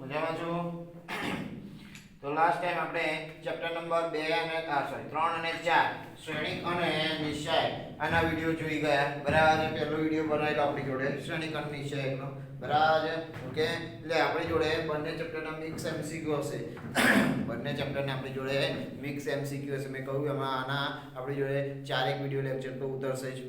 મજામાં છો? તો લાસ્ટ ટાઈમ આપણે ચેપ્ટર નંબર 2 અને 3 અને 4 શ્રેણિક અને નિશ્ચય આના વિડિયો જોઈ ગયા. બરાબર. પહેલો વિડિયો બનાવેલો આપણી જોડે શ્રેણિક અને નિશ્ચયનો. બરાબર. ઓકે. એટલે આપણી જોડે બંને ચેપ્ટરના મિક્સ એમસીક્યુ હશે. બંને ચેપ્ટરના આપણી જોડે મિક્સ એમસીક્યુ હશે. મેં કહ્યું એમાં આના આપણી જોડે 4 એક વિડિયો લેક્ચર તો ઉતરશે જ.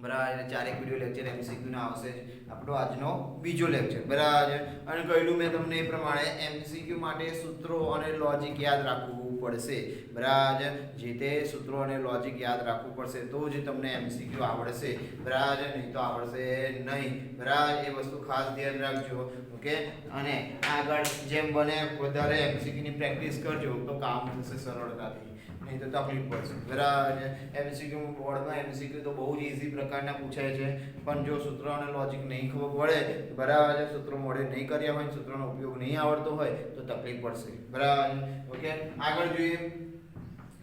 બરાબર. એટલે 4 એક વિડિયો લેક્ચર એમસીક્યુ ના આવશે. આપણો આજનો બીજો લેક્ચર. બરાબર. અને કહ્યું મેં તમને એ પ્રમાણે એમસીક્યુ માટે સૂત્રો અને લોજિક યાદ રાખવું પડશે. બરાબર. જે તે સૂત્રો અને લોજિક યાદ રાખવું પડશે તો જ તમને એમસીક્યુ આવડશે. બરાબર. નહીં તો આવડશે નહીં. બરાબર. એ વસ્તુ ખાસ ધ્યાન રાખજો. ઓકે. અને આગળ જેમ બને વધારે એમસીક્યુ ની પ્રેક્ટિસ કરજો તો કામ થશે સરળતાથી. નહીં તો તકલીફ પડશે. બરાબર. એમસીક્યુ બોર્ડમાં એમસીક્યુ તો બહુ જ ઈઝી પ્રકારના પૂછાય છે, પણ જો સૂત્ર અને લોજિક નહીં ખબર પડે, બરાબર, સૂત્રો મોડે નહીં કર્યા હોય, સૂત્રનો ઉપયોગ નહીં આવડતો હોય તો તકલીફ પડશે. બરાબર. ઓકે. આગળ જોઈએ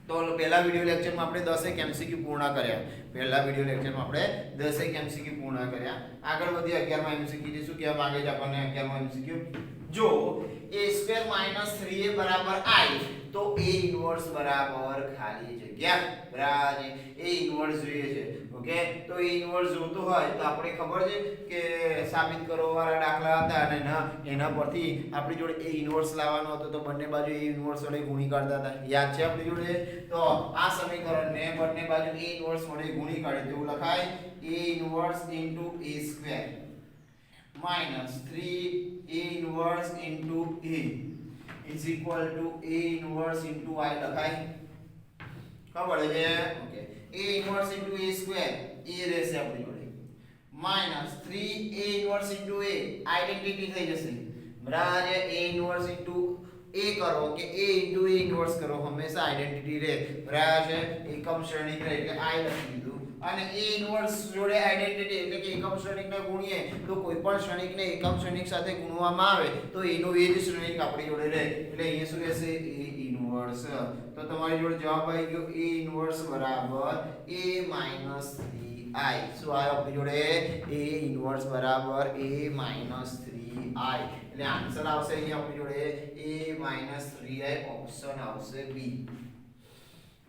તો પહેલા વિડિયો લેક્ચરમાં આપણે 10 એક એમસીક્યુ પૂર્ણ કર્યા. પહેલા વિડિયો લેક્ચરમાં આપણે 10 એક એમસીક્યુ પૂર્ણ કર્યા. આગળ વધી 11મા એમસીક્યુ જે શું કહેવા માંગે છે આપણને 11મા એમસીક્યુ, જો a² - 3a બરાબર i તો a ઇન્વર્સ બરાબર ખાલી જગ્યા. બરાબર. a ઇન્વર્સ જોઈએ છે. ઓકે. તો a ઇન્વર્સ જોતો હોય તો આપણે ખબર છે કે સાબિત કરો વાળા દાખલા હતા અને ના એના પરથી આપણી જોડે a ઇન્વર્સ લાવવાનો હતો તો બંને બાજુ a ઇન્વર્સ વડે ગુણી કાઢતા હતા. યાદ છે આપણી જોડે? તો આ સમીકરણને બંને બાજુ a ઇન્વર્સ વડે ગુણી કાઢે તો એવું લખાય a inverse * a² minus 3a inverse into a is equal to a inverse into I લખાય. ખબર છે? Okay. a inverse into a square a રહેશે આપણી જોડે minus 3a inverse into a identity થઈ જશે. બરાબર. a inverse into a કરો કે a into a inverse કરો હંમેશા આઇડેન્ટિટી રહે. બરાબર છે? એકમ શ્રેણિક રહે એટલે I લખી દીધું. અને a ઇન્વર્સ જોડે આઇડેન્ટિટી એટલે કે એકમ શ્રેણિકને ગુણીએ તો કોઈ પણ શ્રેણિકને એકમ શ્રેણિક સાથે ગુણવામાં આવે તો એનો એ જ શ્રેણિક આપણી જોડે રહે. એટલે અહીંયા શું રહેશે? a inverse. તો તમારી જોડે જવાબ આવી ગયો a ઇન્વર્સ બરાબર a - 3i. શું આવ્યો આપણી જોડે? a ઇન્વર્સ બરાબર a - 3i. એટલે આન્સર આવશે અહીંયા આપણી જોડે a - 3i. ઓપ્શન આવશે બી.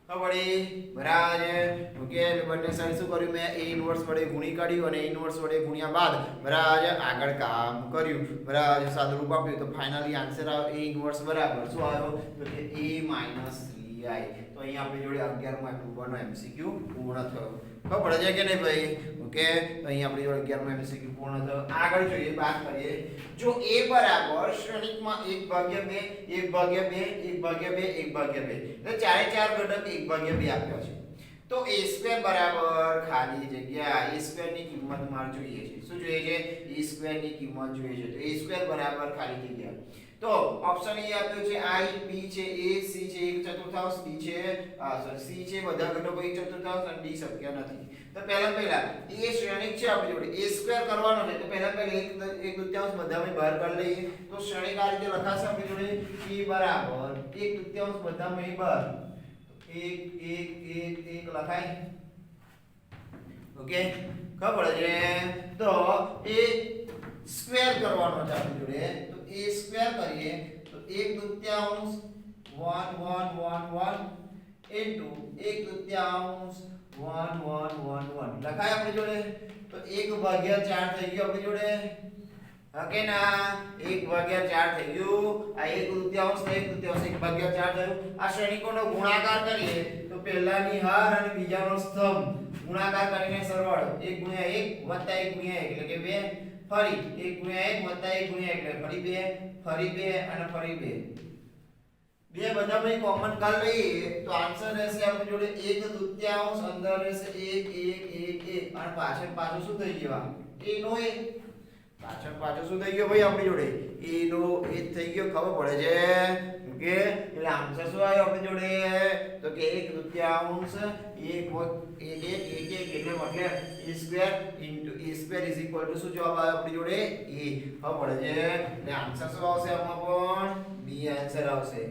બરાબર. ઓકે. બંને સાઈડ શું કર્યું મેં? a ઇન્વર્સ વડે ગુણી કાઢ્યું અને a ઇન્વર્સ વડે ગુણ્યા બાદ બરાબર આગળ કામ કર્યું. બરાબર. સાદુરૂપ આપ્યું તો ફાઇનલી આન્સર આવ્યો a ઇન્વર્સ બરાબર શું આવ્યો? તો કે a - 3i. તો અહીંયા આપણી જોડે 11મા અક્ટોબરનો એમસીક્યુ પૂર્ણ થયો. ખબર પડે છે કે નહીં ભાઈ? ઓકે. તો અહીંયા આપણી જોડે 11મો એમસીક્યુ પૂર્ણ થયો. આગળ જોઈએ, વાત કરીએ. જો a બરાબર શ્રેણિકમાં 1/2 1/2 1/2 1/2 એટલે ચારે ચાર ઘટક 1/2 આપ્યો છે તો a² બરાબર ખાલી જગ્યા a² ની કિંમત માર જોઈએ છે. શું જોઈએ છે? a² ની કિંમત જોઈએ છે. તો a² બરાબર ખાલી જગ્યા તો ઓપ્શન એ આપ્યો છે i, b છે a, c છે 1/4, b છે c છે બધા ઘટકો 1/4 અને d શક્ય નથી. તો પહેલા એ શ્રેણિક છે આપણી જોડે a² કરવાનો છે તો પહેલા 1/2 બધામાં બહાર કાઢી લઈએ તો શ્રેણિક આ રીતે લખાશે આપણી જોડે a બરાબર 1/2 બધામાં બહાર 1 1 1 1 લખાય. ઓકે. ખબર છે? તો a સ્ક્વેર કરવાનો છે આપણી જોડે તો a સ્ક્વેર કરીએ તો 1/2 1 1 1 1 into 1/2 1 1 1 1 લખાય આપણી જોડે તો 1/4 થઈ ગયો આપણી જોડે. ઓકે ના? 1/4 થઈ ગયું. આ 1/2 ને 1/2 1/4 થયું. આ શ્રેણિકોનો ગુણાકાર કરીએ તો પહેલાની હાર અને બીજાનો સ્તંભ ગુણાકાર કરીને સરવાળો 1 * 1 + 1 * 1 એટલે કે 2 ફરી 1 * 1 + 1 * 1 એટલે ફરી 2 અને ફરી 2 બધામાં કોમન કાઢ લઈએ તો આન્સર રહેશે આપણી જોડે 1/2 અંદર રહેશે 1 1 1 1 અને પાછળ શું થઈ ગયો? a નો a પાછળ શું થઈ ગયો ભાઈ આપણી જોડે? a નો a થઈ ગયો. ખબર પડે છે? ઓકે. એટલે આન્સર શું આવ્યો આપણી જોડે? તો કે 1/2 એટલે a² શું જવાબ આવ્યો આપણી જોડે? a. ખબર પડે છે? એટલે આન્સર શું આવશે આમાં પણ? બી આન્સર આવશે.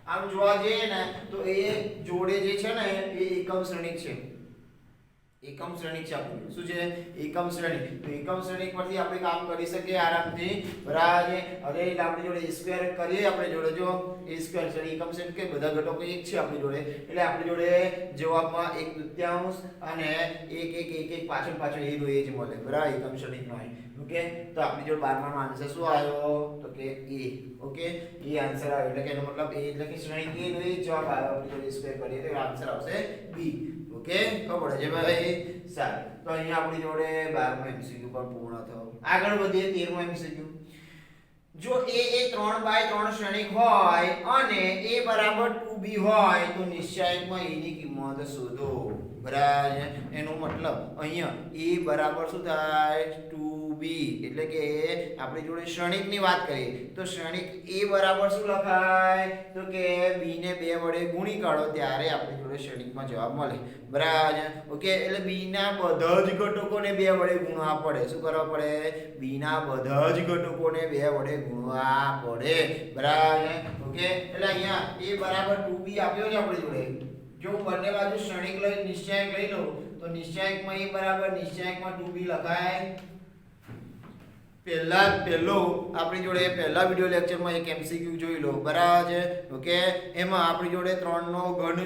આમ જોવા જઈએ ને તો એ જોડે જે છે ને એ એકમ શ્રેણિક છે. એકમ શ્રેણિક છે આપણું શું છે એકમ શ્રેણિક તો એકમ શ્રેણિક પરથી આપણે કામ કરી શકીએ આરામથી બરાબર છે હવે આપણી જોડે a સ્ક્વેર કરીએ આપણે જોડે જો a સ્ક્વેર છે એકમ શ્રેણિક કે બધા ઘટકો એક છે આપણી જોડે એટલે આપણી જોડે જવાબમાં 1/2 અને 1 પાછળ એ જ મળે બરાબર એકમ શ્રેણિકનો ઓકે તો આપણી જોડે 12 નો આન્સર શું આવ્યો તો કે a ઓકે એ આન્સર આવ્યો એટલે કે એનો મતલબ a એટલે કે શ્રેણિક a નો એ જવાબ આવ્યો આપણી જોડે સ્ક્વેર કરીએ તો આન્સર આવશે b ઓકે ખબર છે ભાઈ સારું તો અહીંયા આપણી જોડે 12મો MCQ પણ પૂર્ણ થયો આગળ વધીએ 13મો MCQ જો a એ 3/3 શ્રેણિક હોય અને a બરાબર 2b હોય તો નિશ્ચયકમાં a ની કિંમત શોધો બરાબર એનો મતલબ અહીંયા a બરાબર શું થાય 2b એટલે કે આપણી જોડે શ્રેણિકની વાત કરીએ તો શ્રેણિક a બરાબર શું લખાય તો કે b ને 2 વડે ગુણી કાઢો ત્યારે આપણી જોડે શ્રેણિકમાં જવાબ મળે બરાબર ઓકે એટલે b ના બધા જ ઘટકોને 2 વડે ગુણવા પડે શું કરવા પડે b ના બધા જ ઘટકોને 2 વડે ગુણવા પડે બરાબર ઓકે એટલે અહીંયા a બરાબર 2b આપ્યો છે આપણી જોડે જો હું બંને બાજુ શ્રેણિક લઈ નિશ્ચયક લઈ લઉં તો નિશ્ચયકમાં a બરાબર નિશ્ચયકમાં 2b લખાય પહેલો આપણી જોડે પહેલા વિડિયો લેક્ચરમાં એક MCQ જોઈ લો બરાબર છે ઓકે એમાં આપણી જોડે 3 નો ઘન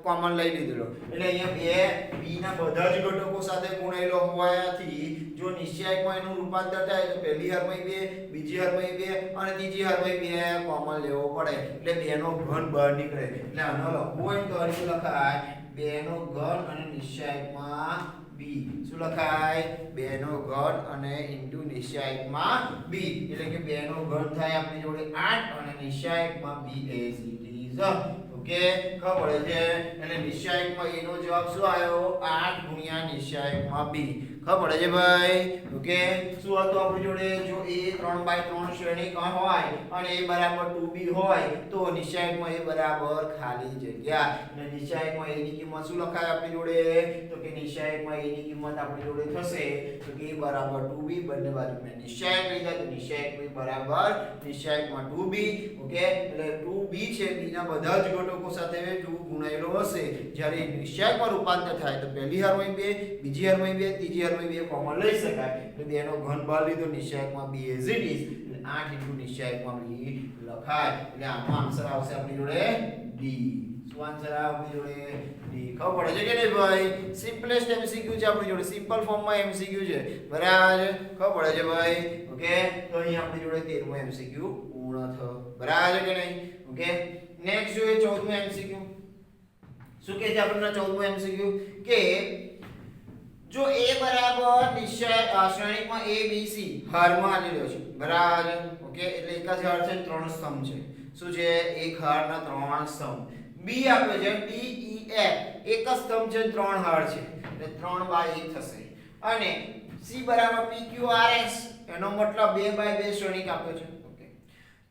કોમન લઈ લીધેલો એટલે અહીંયા b ના બધા જ ઘટકો સાથે ગુણાયેલો હોવાથી જો નિશ્ચયકમાં એનું રૂપાંતર થાય તો પહેલી હારમાં 2 બીજી હારમાં 2 અને ત્રીજી હારમાં 2 કોમન લેવો પડે એટલે 2 નો ઘન બહાર નીકળે એટલે આનો લખવું હોય તો અહીં લખાય 2 નો ઘન અને નિશ્ચયકમાં b શું લખાય 2 નો ઘન અને ઇન્ટુ નિશ્ચયકમાં b એટલે કે 2 નો ઘન થાય આપણી જોડે 8 અને નિશ્ચયકમાં b as it is okay ખબર છે એટલે નિશ્ચયકમાં a નો જવાબ શું આવ્યો 8 ગુણ્યા નિશ્ચયકમાં b ખબર છે ભાઈ ઓકે શું હતું આપણી જોડે જો a 3/3 શ્રેણિક હોય અને a બરાબર 2b હોય તો નિશ્ચયકમાં a બરાબર ખાલી જગ્યા એટલે નિશ્ચયકમાં a ની કિંમત શું લખાય આપણી જોડે તો કે નિશ્ચયકમાં a ની કિંમત આપણી જોડે થશે તો કે a બરાબર 2b બંને બાજુ મેં નિશ્ચયક લીધા તો નિશ્ચયક b બરાબર નિશ્ચયકમાં 2b ઓકે એટલે 2b છે b ના બધા જ ઘટકો સાથે 2 ગુણાયેલો હશે જ્યારે નિશ્ચયકમાં રૂપાંતર થાય તો પહેલી હારમાં 2 બીજી હારમાં 2 ત્રીજી હારમાં 2 કોમન લઈ શકાય એટલે 2 નો ઘન બહાર લીધો નિશ્ચયકમાં b as it is એટલે 8 ઇન્ટુ નિશ્ચયકમાં b લખાય એટલે આનો આન્સર આવશે આપણી જોડે d શું આન્સર આવે આપણી જોડે d ખબર પડે છે કે નહીં ભાઈ સિમ્પલેસ્ટ MCQ છે આપણી જોડે સિમ્પલ ફોર્મમાં MCQ છે બરાબર ખબર પડે છે ભાઈ ઓકે તો અહીં આપણી જોડે 13મો MCQ પૂર્ણ થયો બરાબર કે નહીં ઓકે નેક્સ્ટ જોઈએ 14મો MCQ શું કહે છે આપણને 14મો MCQ કે જો a બરાબર નિશ્ચય શ્રેણિકમાં a b c હારમાં આલેલો છે બરાબર ઓકે એટલે એક જ હાર છે 3 સ્તંભ છે શું છે એક હારના 3 સ્તંભ b આપે છે d e f એક જ સ્તંભ છે 3 હાર છે એટલે 3/1 થશે અને c બરાબર p q r s એનો મતલબ 2/2 શ્રેણિક આપ્યો છે ઓકે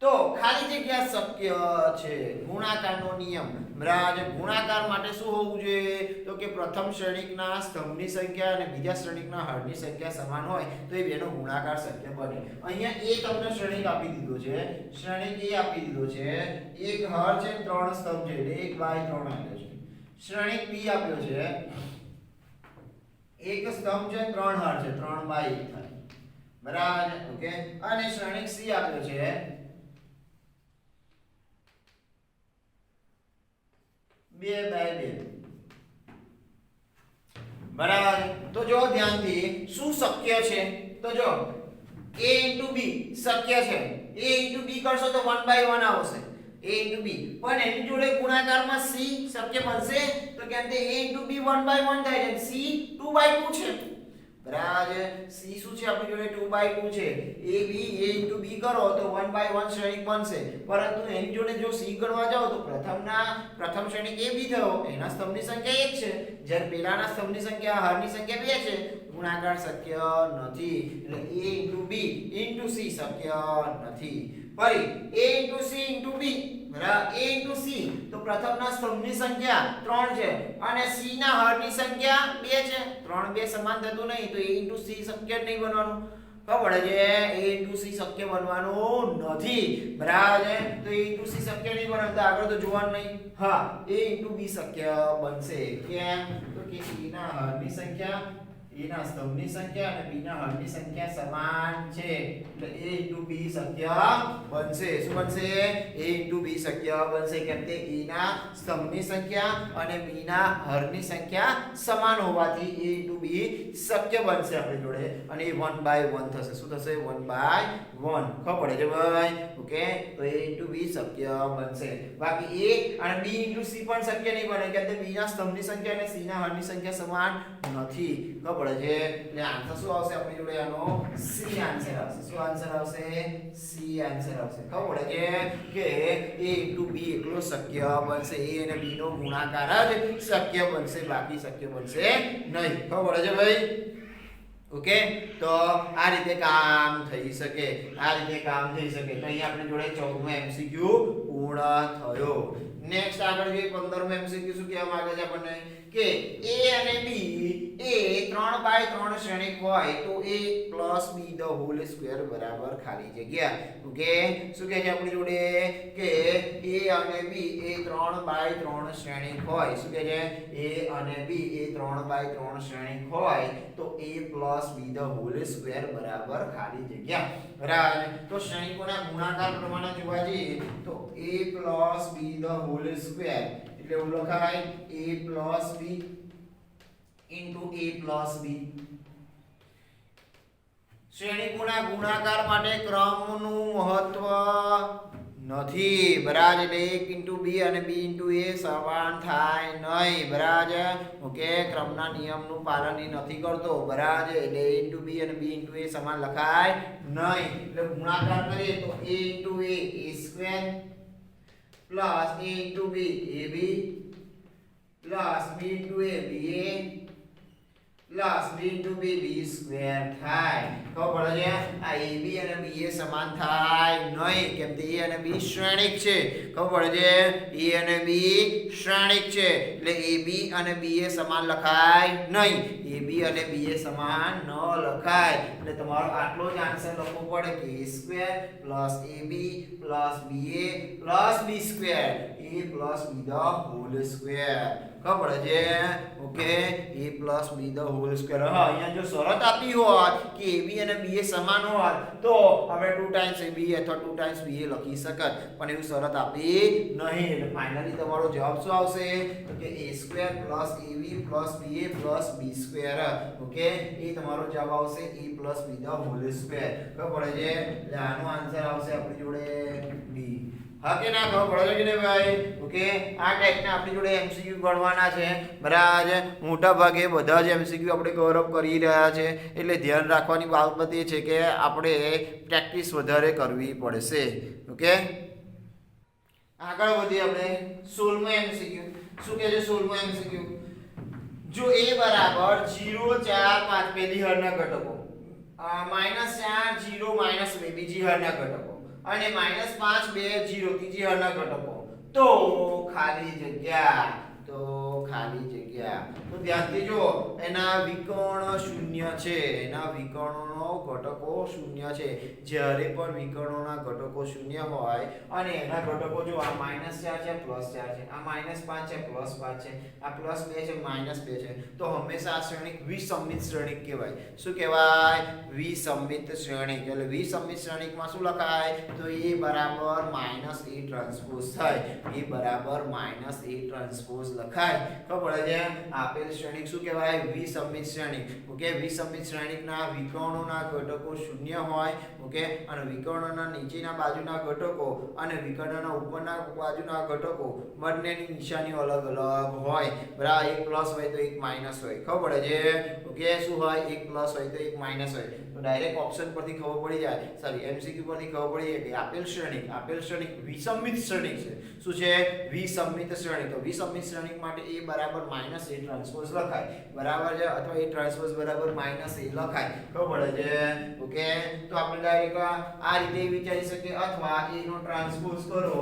તો ખાલી જગ્યા શક્ય છે ગુણાકારનો નિયમ બરાબર ગુણાકાર માટે શું હોવું જોઈએ તો કે પ્રથમ શ્રેણિકના સ્તંભની સંખ્યા અને બીજા શ્રેણિકના હારની સંખ્યા સમાન હોય તો એ બેનો ગુણાકાર શક્ય બને અહીંયા a તમને શ્રેણિક આપી દીધો છે શ્રેણિક a આપી દીધો છે એક હાર છે 3 સ્તંભ છે એટલે 1/3 આપ્યો છે શ્રેણિક b આપ્યો છે એક સ્તંભ છે 3 હાર છે 3/1 થાય બરાબર ઓકે અને શ્રેણિક c આપ્યો છે 2/2 બરાબર તો જો ધ્યાનથી શું શક્ય છે તો જો a * b શક્ય છે a * b કરશો તો 1/1 આવશે a * b પણ એની જોડે ગુણાકારમાં c શક્ય બનશે તો કેમ કે a * b 1/1 થાય છે c 2/2 છે બરાબર c શું છે આપણી જોડે 2/2 છે a * b કરો તો 1/1 શ્રેણિક બનશે પરંતુ એની જોડે જો c ગણવા જાઓ તો પ્રથમ શ્રેણિક a b થયો એના સ્તંભની સંખ્યા 1 છે જ્યારે પેલાના સ્તંભની સંખ્યા હારની સંખ્યા 2 છે ગુણાકાર શક્ય નથી એટલે a * b * c શક્ય નથી ફરી a * c * b બરાબર a * c તો પ્રથમના સ્તંભની સંખ્યા 3 છે અને c ના હારની સંખ્યા 2 છે 3 2 સમાન થતું નહીં તો a * c શક્ય જ નહીં બનવાનું ખબર પડે છે a into c શક્ય બનવાનું નથી બરાબર છે તો a into c શક્ય નહીં બને તો આગળ તો જોવાનું નહીં હા a into b શક્ય બનશે કેમ તો કે a ના હરની સંખ્યા a ના સ્તંભની સંખ્યા અને b ના હરની સંખ્યા સમાન છે એટલે a into b શક્ય બનશે શું બનશે a into b શક્ય બનશે કેમ કે a ના સ્તંભની સંખ્યા અને b ના હરની સંખ્યા સમાન હોવાથી a into b શક્ય બનશે આપણી જોડે અને એ 1/1 થશે શું થશે 1/1 ખબર પડે છે ભાઈ ઓકે તો a into b શક્ય બનશે બાકી a અને b into c પણ શક્ય નહીં બને કેમ કે b ના સ્તંભની સંખ્યા અને c ના હરની સંખ્યા સમાન નથી ખબર પડે છે એટલે આન્સર શું આવશે આપણી જોડે આનો c આન્સર આવશે શું આન્સર આવશે c આન્સર આવશે ખબર પડે છે કે a into b એકલો શક્ય બનશે a અને b નો ગુણાકાર જ શક્ય બનશે બાકી શક્ય બનશે નહીં ખબર પડે છે ભાઈ ઓકે તો આ રીતે કામ થઈ શકે આ રીતે કામ થઈ શકે તો અહીં આપણી જોડે 14મો એમસીક્યુ પૂર્ણ થયો નેક્સ્ટ આગળ જોઈએ 15મો એમસીક્યુ શું કહેવા માંગે છે આપણને કે a અને b એ 3/3 શ્રેણિક હોય તો a + b the whole square બરાબર ખાલી જગ્યા ઓકે શું કહે છે આપણી જોડે કે a અને b એ 3/3 શ્રેણિક હોય શું કહે છે a અને b એ 3/3 શ્રેણિક હોય તો a + b the whole square બરાબર ખાલી જગ્યા બરાબર તો શ્રેણિકોના ગુણાકાર પ્રમાણે જોવા જઈએ તો a + b the whole square એટલે એવું લખાય a + b into a plus b શ્રેણિકોના ગુણાકાર માટે ક્રમનું મહત્વ નથી બરાબર એટલે 1 into b અને b into a સમાન થાય નહીં બરાબર ઓકે ક્રમના નિયમનું પાલન નથી કરતો બરાબર એટલે a into b અને b into a સમાન લખાય નહીં એટલે ગુણાકાર કરીએ તો a into a square plus a into b ab plus b into a ba plus b into b b square થાય ખબર પડે છે આ ab અને ba સમાન થાય નહીં કેમ કે a અને b શ્રેણિક છે ખબર પડે છે a અને b શ્રેણિક છે એટલે ab અને ba સમાન લખાય નહીં ab અને ba સમાન ન લખાય એટલે તમારો આટલો જ આન્સર લખવો પડે કે a square plus ab plus ba plus b square a plus b the whole square ખબર પડે છે okay a plus b the whole square હા અહીંયા જો શરત આપી હોત કે ab અને ba સમાન હોત તો આપણે 2 times ab અથવા 2 times ba લખી શકત પણ એવું શરત આપી નહીં એટલે ફાઇનલી તમારો જવાબ શું આવશે તો કે a square plus ab plus ba plus b square okay એ તમારો જવાબ આવશે a plus b the whole square ખબર પડે છે એટલે આનો આન્સર આવશે આપણી જોડે b હા કે ના ખબર પડે કે નહીં ભાઈ ઓકે આ ટાઈપના આપણી જોડે એમસીક્યુ ગણવાના છે બરાબર મોટા ભાગે બધા જ એમસીક્યુ આપણે કવર અપ કરી રહ્યા છે એટલે ધ્યાન રાખવાની બાબત એ છે કે આપણે પ્રેક્ટિસ વધારે કરવી પડશે ઓકે આગળ વધીએ આપણે 16મો એમસીક્યુ શું કહે છે 16મો એમસીક્યુ જો a બરાબર 0 4 5 પહેલી હરના ઘટકો -4 0 -2 બીજી હરના ઘટકો અને -5 2 0 ત્રીજી હરના ઘટકો તો ખાલી જગ્યા તો ધ્યાનથી જો એના વિકર્ણ શૂન્ય છે એના વિકર્ણોનો ઘટકો શૂન્ય છે જ્યારે પણ વિકર્ણોના ઘટકો શૂન્ય હોય અને એના ઘટકો જો આ -4 છે +4 છે આ -5 છે +5 છે આ +2 છે -2 છે તો હંમેશા આ શ્રેણિક વિસંમિત શ્રેણિક કહેવાય શું કહેવાય વિસંમિત શ્રેણિક એટલે વિસંમિત શ્રેણિકમાં શું લખાય તો a બરાબર -a ટ્રાન્સપોઝ થાય a બરાબર -a ટ્રાન્સપોઝ લખાય ખબર પડે છે આપેલ શ્રેણિક શું કહેવાય વિસંમિત શ્રેણિક ઓકે વિસંમિત શ્રેણિકના વિકર્ણોના ઘટકો શૂન્ય હોય ઓકે અને વિકર્ણોના નીચેના બાજુના ઘટકો અને વિકર્ણોના ઉપરના બાજુના ઘટકો બંનેની નિશાનીઓ અલગ અલગ હોય બરાબર એક પ્લસ હોય તો એક માઈનસ હોય ખબર પડે છે ઓકે શું હોય એક પ્લસ હોય તો એક માઈનસ હોય તો ડાયરેક્ટ ઓપ્શન પરથી ખબર પડી જાય સોરી એમસીક્યુ પરથી ખબર પડી જાય કે આપેલ શ્રેણિક વિસંમિત શ્રેણિક છે શું છે વિસંમિત શ્રેણિક તો વિસંમિત શ્રેણિક માટે a બરાબર -a ટ્રાન્સપોઝ લખાય બરાબર છે અથવા a ટ્રાન્સપોઝ બરાબર -a લખાય ખબર પડે છે ઓકે તો આપણે ડાયરેક્ટ આ રીતે વિચારી શકીએ અથવા a નો ટ્રાન્સપોઝ કરો તો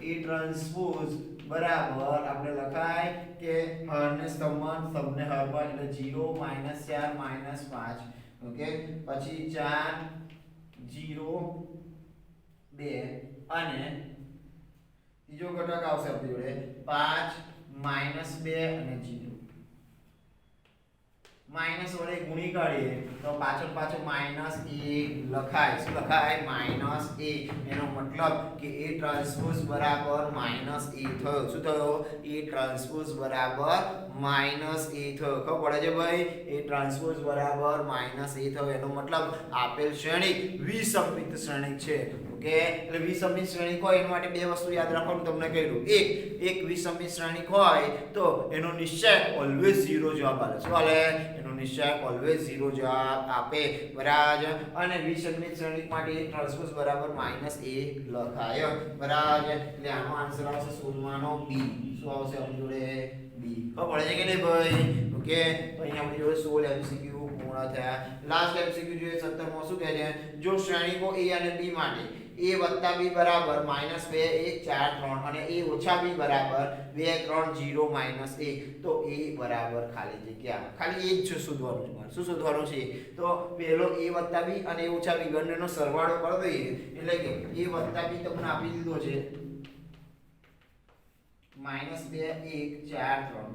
a ટ્રાન્સપોઝ બરાબર આપણે લખાય કે હરને સ્તંભને હરમાં એટલે 0 -4 -5 ઓકે પછી 4 0 2 અને ત્રીજો ઘટક આવશે આપણી જોડે 5 -2 અને 0 માઈનસ વડે ગુણી કાઢીએ તો પાછળ માઈનસ a લખાય. શું લખાય? Minus a. એનો મતલબ કે a ટ્રાન્સપોઝ બરાબર માઈનસ a થયો. શું થયો? a ટ્રાન્સપોઝ બરાબર માઈનસ a થયો. ખબર પડે છે ભાઈ? a ટ્રાન્સપોઝ બરાબર માઈનસ a થયો એનો મતલબ આપેલ શ્રેણિક વિસંમિત શ્રેણિક છે. ઓકે એટલે વિસંમિત શ્રેણિક હોય એના માટે બે વસ્તુ યાદ રાખવાનું તમને કહ્યું. એક વિસંમિત શ્રેણિક હોય તો એનો નિશ્ચય ઓલવેઝ 0 જવાબ આવે. શું આવે? એનો નિશ્ચય ઓલવેઝ 0 જવાબ આપે. બરાબર. અને વિસંમિત શ્રેણિક માટે a ટ્રાન્સપોઝ બરાબર માઈનસ a લખાય. બરાબર. એટલે આનો આન્સર આવશે 16 નો b. શું આવશે આપણી જોડે? b. ખબર પડે છે કે નહીં ભાઈ? ઓકે તો અહીંયા આપણી જોડે 16 MCQ પૂર્ણ થયા. લાસ્ટ MCQ જોઈએ 17 માં શું કહે છે? જો શ્રેણિકો a અને b માટે a + b બરાબર -2 1 4 3 અને a - b બરાબર 2 3 0 -a તો a બરાબર ખાલી જગ્યા. ખાલી એક જ શોધવાનું છે. શું શોધવાનું છે? તો પહેલો a + b અને a - b બંનેનો સરવાળો કરી દઈએ. એટલે કે a + b તમને આપી દીધો છે -2 1 4 3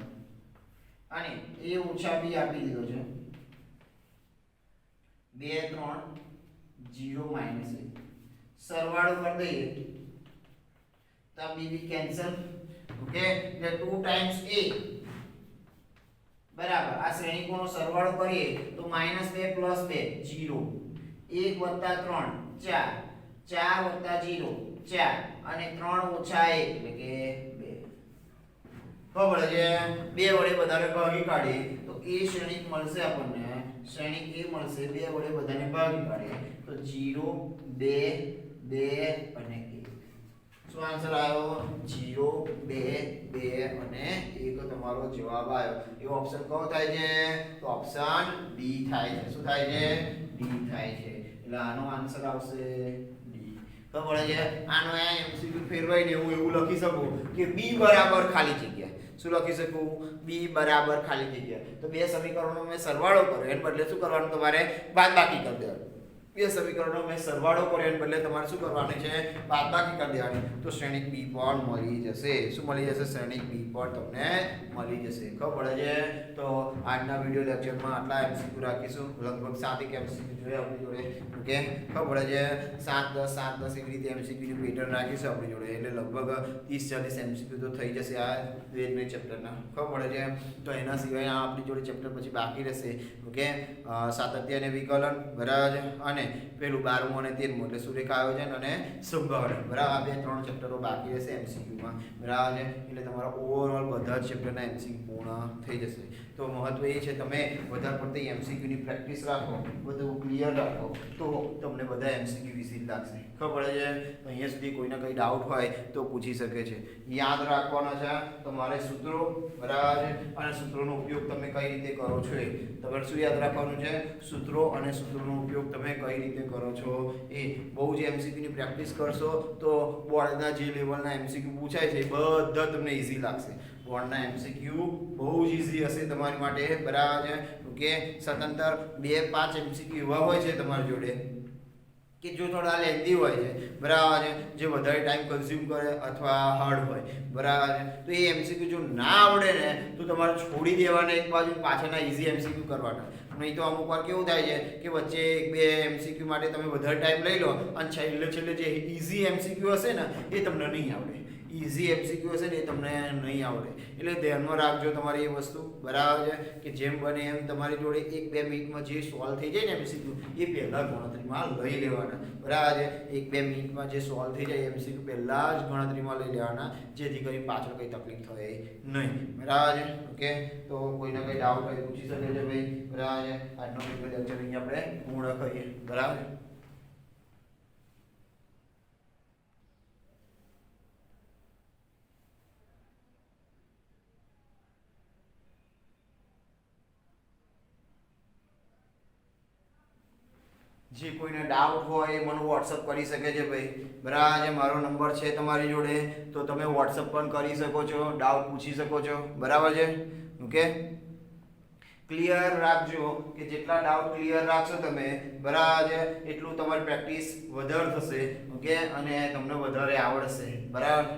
અને a - b આપી દીધો છે 2 3 0 -a. સરવાળો કરી દઈએ તો b કેન્સલ. ઓકે એટલે 2 ટાઈમ્સ a બરાબર આ શ્રેણિકોનો સરવાળો કરીએ તો -2 + 2 0 1 + 3 4 4 + 0 4 અને 3 - 1 એટલે કે 2. ખબર છે? 2 વડે બધાને ભાગી કાઢીએ તો a શ્રેણિક મળશે આપણને. શ્રેણિક a મળશે 2 વડે બધાને ભાગી કાઢીએ તો 0 2 2 અને 1. શું આન્સર આવ્યો? 0 2 2 અને 1 તમારો જવાબ આવ્યો. એ ઓપ્શન કયો થાય છે? તો ઓપ્શન ડી થાય છે. શું થાય છે? ડી થાય છે. એટલે આનો આન્સર આવશે ડી. તો મળે છે આનો આ MCQ ફેરવાઈને હું એવું લખી શકું કે b બરાબર ખાલી જગ્યા. શું લખી શકું? b બરાબર ખાલી જગ્યા. તો બે સમીકરણોનો મેં સરવાળો કર્યો એને બદલે શું કરવાનું? તમારે બાદબાકી કરી દેવાનું. બે સમીકરણો મેં સરવાળો કર્યો એને બદલે તમારે શું કરવાનું છે? બાદબાકી કરી દેવાની. તો શ્રેણિક b પણ મળી જશે. શું મળી જશે? શ્રેણિક b પણ તમને મળી જશે. ખબર પડે છે? તો આજના વિડિયો લેક્ચરમાં આટલા MCQ રાખીશું. લગભગ 7 MCQ જોઈએ આપણી જોડે. ઓકે ખબર પડે છે? 7 10 7 10 એવી રીતે MCQ નું પેટર્ન રાખીશું આપણી જોડે. એટલે લગભગ 30 40 MCQ તો થઈ જશે આ વેદગણિત ચેપ્ટરના. ખબર પડે છે? તો એના સિવાય આ આપણી જોડે ચેપ્ટર પછી બાકી રહેશે. ઓકે સાતત્ય અને વિકલન બરાબર છે અને પેલું 12મું અને 13મું એટલે સુરેખા આયોજન અને સંભાવના. બરાબર. આ 2 3 ચેપ્ટરો બાકી રહેશે MCQ માં. બરાબર છે? એટલે તમારા ઓવરઓલ બધા જ ચેપ્ટરના MCQ પૂર્ણ થઈ જશે. તો મહત્વ એ છે તમે વધારે પડતી MCQ ની પ્રેક્ટિસ રાખો, બધું ક્લિયર રાખો તો તમને બધા MCQ વિશે લાગશે. ખબર પડે છે? તો અહીંયા સુધી કોઈને કંઈ ડાઉટ હોય તો પૂછી શકે છે. યાદ રાખવાના છે તમારે સૂત્રો. બરાબર છે? અને સૂત્રોનો ઉપયોગ તમે કઈ રીતે કરો છો એ તમારે શું યાદ રાખવાનું છે? સૂત્રો અને સૂત્રોનો ઉપયોગ તમે કઈ રીતે કરો છો એ. બહુ જ MCQ ની પ્રેક્ટિસ કરશો તો બોર્ડના જે લેવલના MCQ પૂછાય છે બધા તમને ઈઝી લાગશે. બોર્ડના MCQ બહુ જ ઈઝી હશે તમારી માટે. બરાબર છે? ઓકે સતંતર 2 5 MCQ એવા હોય છે તમારી જોડે કે જો થોડા લેન્ધી હોય છે. બરાબર છે? જે વધારે ટાઈમ કન્ઝ્યુમ કરે અથવા હાર્ડ હોય. બરાબર છે? તો એ MCQ જો ના આવડે ને તો તમારે છોડી દેવાના એક બાજુ, પાછળના ઈઝી MCQ કરવાના. નહીં તો અમુક વાર કેવું થાય છે કે વચ્ચે 1 2 MCQ માટે તમે વધારે ટાઈમ લઈ લો અને છેલ્લે જે ઈઝી MCQ હશે ને એ તમને નહીં આવડે. ઈઝી MCQ હશે ને એ તમને નહીં આવડે. એટલે ધ્યાનમાં રાખજો તમારી એ વસ્તુ. બરાબર છે? કે જેમ બને એમ તમારી જોડે 1 2 મિનિટમાં જે સોલ્વ થઈ જાય ને MCQ એ પહેલા ગણતરીમાં લઈ લેવાના. બરાબર છે? 1 2 મિનિટમાં જે સોલ્વ થઈ જાય MCQ પહેલા જ ગણતરીમાં લઈ લેવાના, જેથી કરી પાછળ કંઈ તકલીફ થાય નહીં. બરાબર છે? ઓકે તો કોઈને કંઈ ડાઉટ હોય પૂછી શકે છે ભાઈ. બરાબર છે? આજનો વિડિયો લેક્ચર અહીંયા આપણે પૂર્ણ કરીએ. બરાબર. જે કોઈને ડાઉટ હોય એ મને WhatsApp કરી શકે છે ભાઈ. બરાબર છે? મારો નંબર છે તમારી જોડે તો તમે WhatsApp પણ કરી શકો છો, ડાઉટ પૂછી શકો છો. બરાબર છે? ઓકે ક્લિયર રાખજો કે જેટલા ડાઉટ ક્લિયર રાખશો તમે બરાબર છે એટલું તમારી પ્રેક્ટિસ વધારે થશે ઓકે અને તમને વધારે આવડશે બરાબર